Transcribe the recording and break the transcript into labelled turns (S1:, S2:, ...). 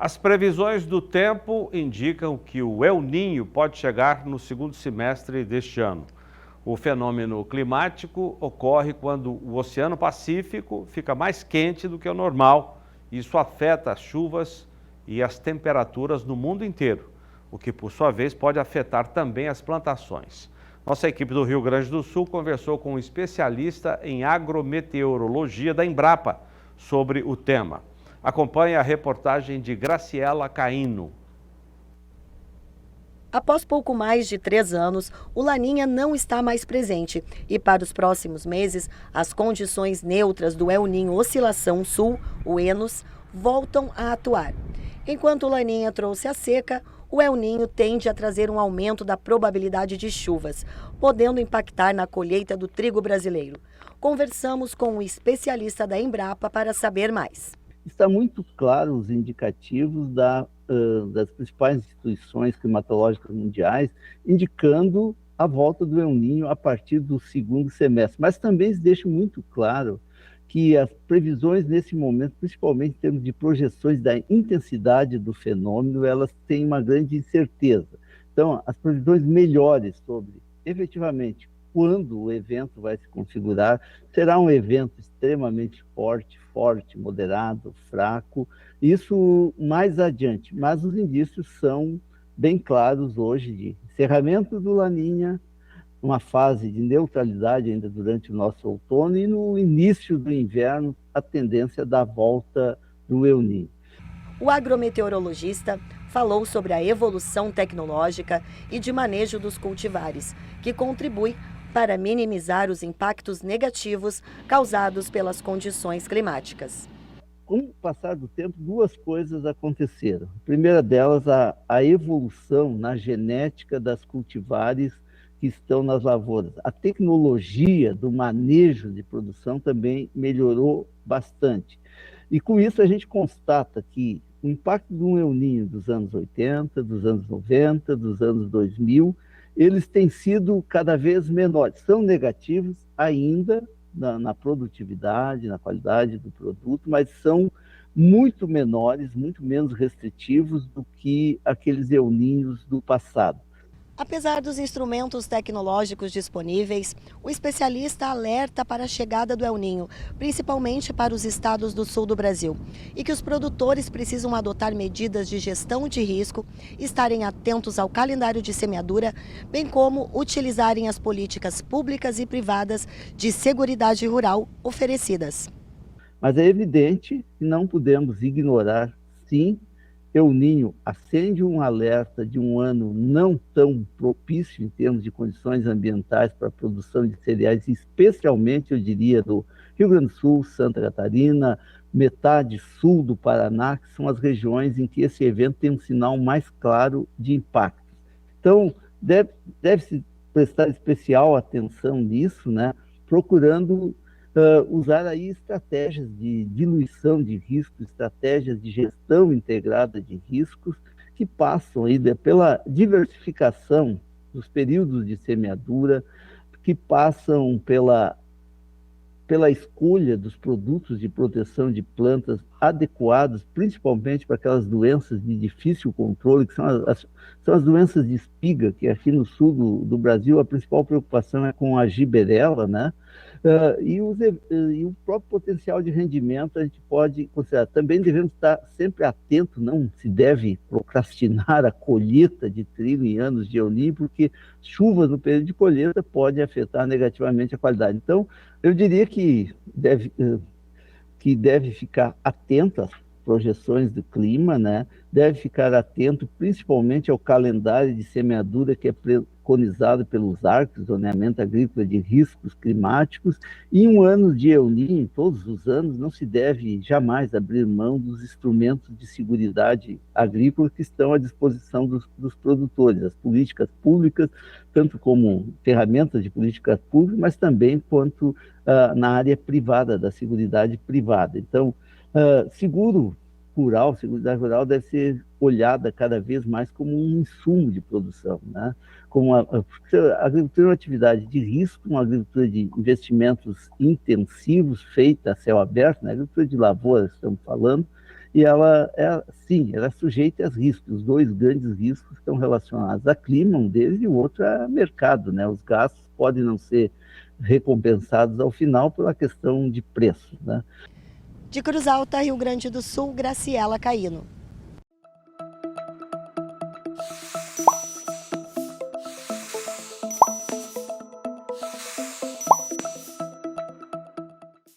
S1: As previsões do tempo indicam que o El Niño pode chegar no segundo semestre deste ano. O fenômeno climático ocorre quando o Oceano Pacífico fica mais quente do que o normal. Isso afeta as chuvas e as temperaturas no mundo inteiro, o que, por sua vez, pode afetar também as plantações. Nossa equipe do Rio Grande do Sul conversou com um especialista em agrometeorologia da Embrapa sobre o tema. Acompanhe a reportagem de Graciela Caíno.
S2: Após pouco mais de 3 anos, o Laninha não está mais presente e para os próximos meses, as condições neutras do El Niño Oscilação Sul, o ENOS, voltam a atuar. Enquanto o Laninha trouxe a seca, o El Niño tende a trazer um aumento da probabilidade de chuvas, podendo impactar na colheita do trigo brasileiro. Conversamos com um especialista da Embrapa para saber mais.
S3: Está muito claro os indicativos das principais instituições climatológicas mundiais, indicando a volta do El Niño a partir do segundo semestre. Mas também se deixa muito claro que as previsões nesse momento, principalmente em termos de projeções da intensidade do fenômeno, elas têm uma grande incerteza. Então, as previsões melhores sobre, efetivamente, quando o evento vai se configurar, será um evento extremamente forte, moderado, fraco, isso mais adiante, mas os indícios são bem claros hoje de encerramento do Laninha, uma fase de neutralidade ainda durante o nosso outono e no início do inverno a tendência da volta do El Niño.
S2: O agrometeorologista falou sobre a evolução tecnológica e de manejo dos cultivares, que contribui para minimizar os impactos negativos causados pelas condições climáticas.
S3: Com o passar do tempo, duas coisas aconteceram. A primeira delas, a evolução na genética das cultivares que estão nas lavouras. A tecnologia do manejo de produção também melhorou bastante. E com isso a gente constata que o impacto do El Niño dos anos 80, dos anos 90, dos anos 2000, eles têm sido cada vez menores. São negativos ainda na produtividade, na qualidade do produto, mas são muito menores, muito menos restritivos do que aqueles El Niños do passado.
S2: Apesar dos instrumentos tecnológicos disponíveis, o especialista alerta para a chegada do El Niño, principalmente para os estados do sul do Brasil, e que os produtores precisam adotar medidas de gestão de risco, estarem atentos ao calendário de semeadura, bem como utilizarem as políticas públicas e privadas de seguridade rural oferecidas.
S3: Mas é evidente que não podemos ignorar, sim, El Niño acende um alerta de um ano não tão propício em termos de condições ambientais para a produção de cereais, especialmente, eu diria, do Rio Grande do Sul, Santa Catarina, metade sul do Paraná, que são as regiões em que esse evento tem um sinal mais claro de impacto. Então, deve-se prestar especial atenção nisso, né? Procurando usar aí estratégias de diluição de riscos, estratégias de gestão integrada de riscos, que passam aí pela diversificação dos períodos de semeadura, que passam pela escolha dos produtos de proteção de plantas adequados, principalmente para aquelas doenças de difícil controle, que são as doenças de espiga, que aqui no sul do Brasil a principal preocupação é com a giberela, né? E o próprio potencial de rendimento a gente pode considerar. Também devemos estar sempre atentos, não se deve procrastinar a colheita de trigo em anos de El Niño, porque chuvas no período de colheita podem afetar negativamente a qualidade. Então, eu diria que deve ficar atento às projeções do clima, né? Deve ficar atento principalmente ao calendário de semeadura que é preconizado pelos ARCs, Zoneamento Agrícola de Riscos Climáticos, e em um ano de El Niño, todos os anos, não se deve jamais abrir mão dos instrumentos de seguridade agrícola que estão à disposição dos produtores, as políticas públicas, tanto como ferramentas de políticas públicas, mas também quanto na área privada, da seguridade privada. Então, seguridade rural deve ser olhada cada vez mais como um insumo de produção, né? Como a agricultura é uma atividade de risco, uma agricultura de investimentos intensivos, feita a céu aberto, né? Agricultura de lavoura, estamos falando, e ela é sujeita a riscos. Os dois grandes riscos estão relacionados a clima, um deles, e o outro a mercado, né? Os gastos podem não ser recompensados ao final pela questão de preço, né?
S2: De Cruz Alta, Rio Grande do Sul, Graciela Caíno.